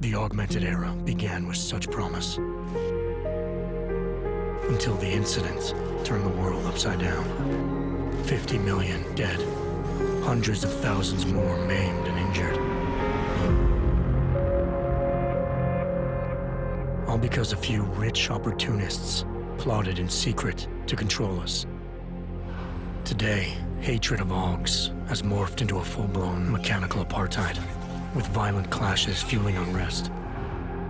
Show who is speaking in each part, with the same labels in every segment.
Speaker 1: The augmented era began with such promise. Until the incident turned the world upside down. 50 million dead. Hundreds of thousands more maimed and injured. All because a few rich opportunists plotted in secret to control us. Today, hatred of Augs has morphed into a full-blown mechanical apartheid, with violent clashes fueling unrest.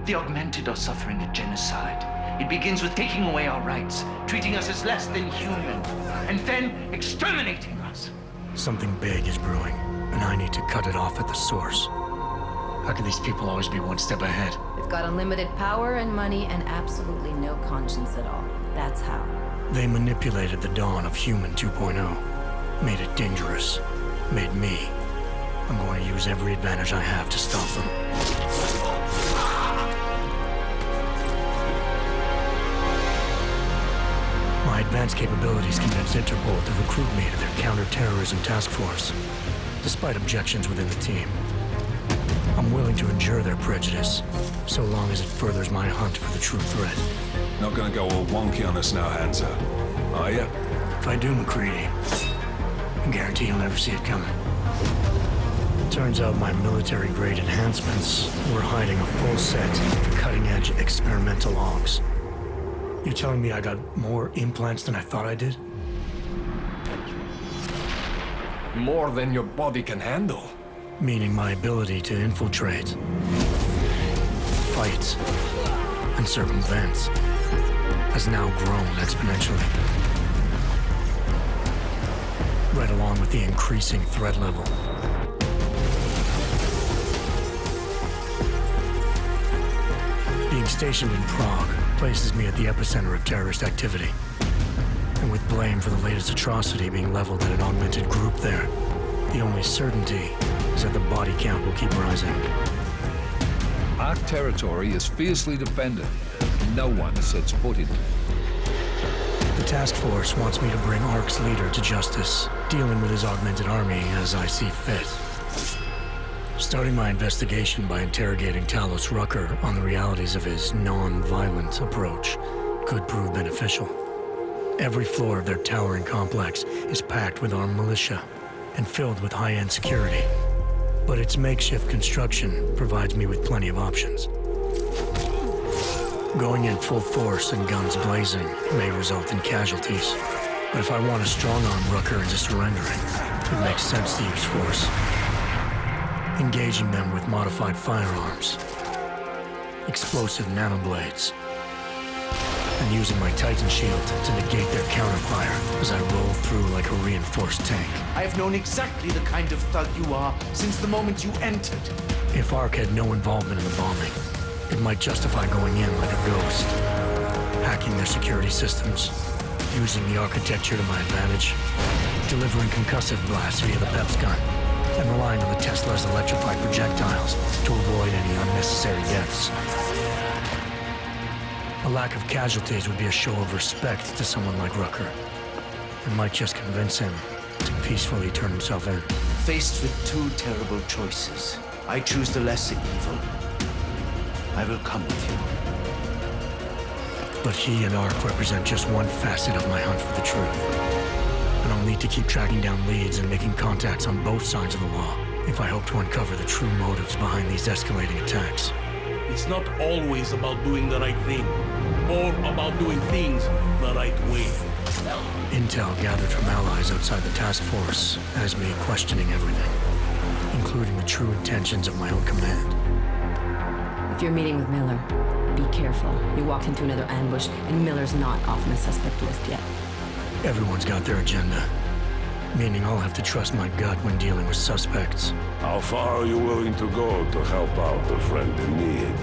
Speaker 2: The augmented are suffering a genocide. It begins with taking away our rights, treating us as less than human, and then exterminating us.
Speaker 1: Something big is brewing, and I need to cut it off at the source. How can these people always be one step ahead?
Speaker 3: They've got unlimited power and money and absolutely no conscience at all. That's how.
Speaker 1: They manipulated the dawn of Human 2.0, made it dangerous, made me. I'm going to use every advantage I have to stop them. My advanced capabilities convinced Interpol to recruit me to their counter-terrorism task force, despite objections within the team. I'm willing to endure their prejudice, so long as it furthers my hunt for the true threat.
Speaker 4: Not gonna go all wonky on us now, Hansa, are ya?
Speaker 1: If I do, McCready, I guarantee you'll never see it coming. Turns out my military-grade enhancements were hiding a full set of cutting-edge experimental logs. You telling me I got more implants than I thought I did?
Speaker 4: More than your body can handle.
Speaker 1: Meaning my ability to infiltrate, fight, and circumvent has now grown exponentially. Right along with the increasing threat level. Being stationed in Prague places me at the epicenter of terrorist activity. And with blame for the latest atrocity being leveled at an augmented group there, the only certainty is that the body count will keep rising.
Speaker 5: Our territory is fiercely defended. No one sets foot in it.
Speaker 1: The task force wants me to bring ARC's leader to justice, dealing with his augmented army as I see fit. Starting my investigation by interrogating Talos Rucker on the realities of his non-violent approach could prove beneficial. Every floor of their towering complex is packed with armed militia and filled with high-end security. But its makeshift construction provides me with plenty of options. Going in full force and guns blazing may result in casualties. But if I want to strong-arm Rucker into surrendering, it makes sense to use force. Engaging them with modified firearms, explosive nanoblades, and using my Titan shield to negate their counterfire as I roll through like a reinforced tank.
Speaker 2: I have known exactly the kind of thug you are since the moment you entered.
Speaker 1: If ARC had no involvement in the bombing, it might justify going in like a ghost, hacking their security systems, using the architecture to my advantage, delivering concussive blasts via the PEPS gun, and relying on the Tesla's electrified projectiles to avoid any unnecessary deaths. A lack of casualties would be a show of respect to someone like Rucker, and might just convince him to peacefully turn himself in.
Speaker 2: Faced with two terrible choices, I choose the lesser evil. I will come with you.
Speaker 1: But he and ARC represent just one facet of my hunt for the truth. And I'll need to keep tracking down leads and making contacts on both sides of the law if I hope to uncover the true motives behind these escalating attacks.
Speaker 6: It's not always about doing the right thing, or about doing things the right way.
Speaker 1: Intel gathered from allies outside the task force has me questioning everything, including the true intentions of my own command.
Speaker 3: If you're meeting with Miller, be careful. You walked into another ambush, and Miller's not off on the suspect list yet.
Speaker 1: Everyone's got their agenda, meaning I'll have to trust my gut when dealing with suspects.
Speaker 7: How far are you willing to go to help out a friend in need?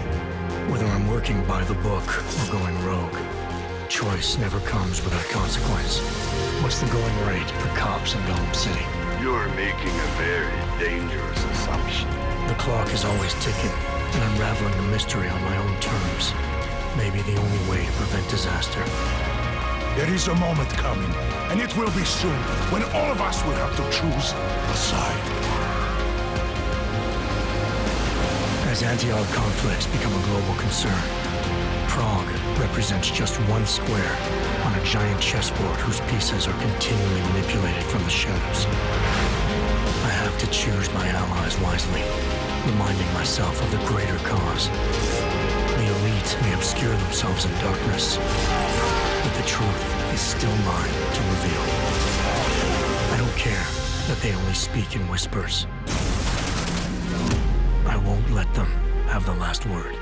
Speaker 1: Whether I'm working by the book or going rogue, choice never comes without consequence. What's the going rate for cops in Gotham City?
Speaker 7: You're making a very dangerous assumption.
Speaker 1: The clock is always ticking, and unraveling the mystery on my own terms may be the only way to prevent disaster.
Speaker 8: There is a moment coming, and it will be soon, when all of us will have to choose a side.
Speaker 1: As anti-Arg conflicts become a global concern, Prague represents just one square on a giant chessboard whose pieces are continually manipulated from the shadows. I have to choose my allies wisely, reminding myself of the greater cause. The elite may obscure themselves in darkness, but the truth is still mine to reveal. I don't care that they only speak in whispers. I won't let them have the last word.